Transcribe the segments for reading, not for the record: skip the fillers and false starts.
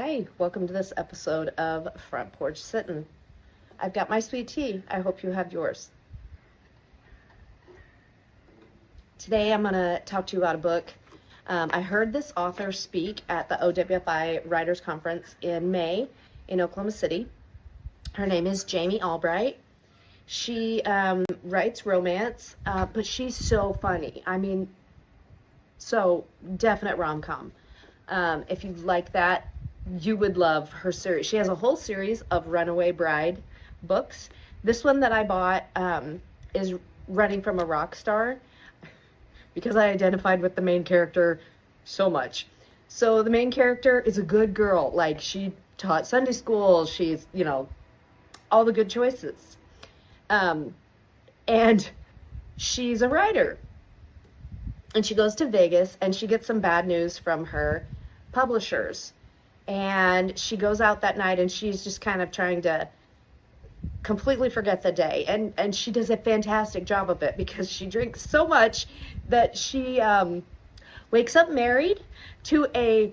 Hi, welcome to this episode of Front Porch Sittin'. I've got my sweet tea. I hope you have yours. Today I'm going to talk to you about a book. I heard this author speak at the OWFI Writers Conference in May in Oklahoma City. Her name is Jamie Albright. She writes romance, but she's so funny. I mean, so definite rom-com. If you like that, you would love her series. She has a whole series of Runaway Bride books. This one that I bought is Running from a Rock Star because I identified with the main character so much. So the main character is a good girl. Like, she taught Sunday school. She's, all the good choices. And she's a writer. And she goes to Vegas and she gets some bad news from her publishers. And she goes out that night and she's just kind of trying to completely forget the day. And she does a fantastic job of it because she drinks so much that she wakes up married to a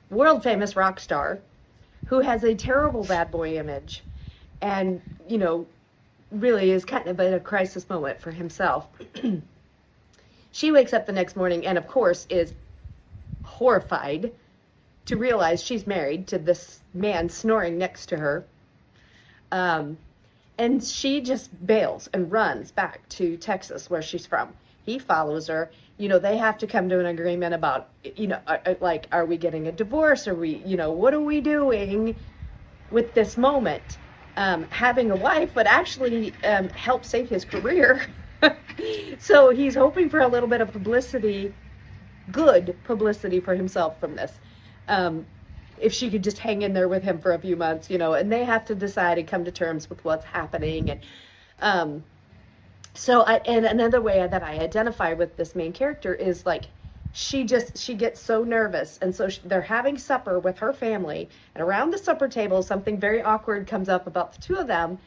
world famous rock star who has a terrible bad boy image and, really is kind of at a crisis moment for himself. She wakes up the next morning and, of course, is horrified to realize she's married to this man snoring next to her. And she just bails and runs back to Texas, where she's from. He follows her. They have to come to an agreement about, are we getting a divorce? Are we, what are we doing with this moment? Having a wife would actually help save his career. So he's hoping for a little bit of publicity, good publicity for himself from this. If she could just hang in there with him for a few months, and they have to decide and come to terms with what's happening. And and another way that I identify with this main character is like, she gets so nervous. And so they're having supper with her family, and around the supper table, something very awkward comes up about the two of them.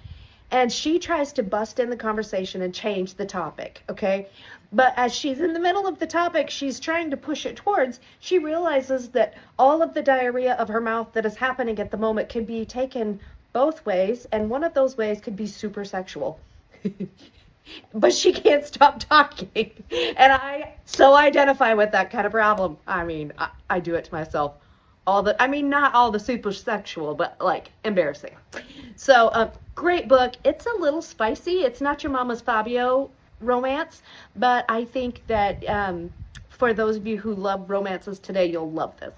And she tries to bust in the conversation and change the topic, okay? But as she's in the middle of the topic, she's trying to push it towards, she realizes that all of the diarrhea of her mouth that is happening at the moment can be taken both ways, and one of those ways could be super sexual. But she can't stop talking. And I so identify with that kind of problem. I mean, I do it to myself. Not all the super sexual, but like embarrassing. So, great book. It's a little spicy. It's not your mama's Fabio romance, but I think that for those of you who love romances today, you'll love this.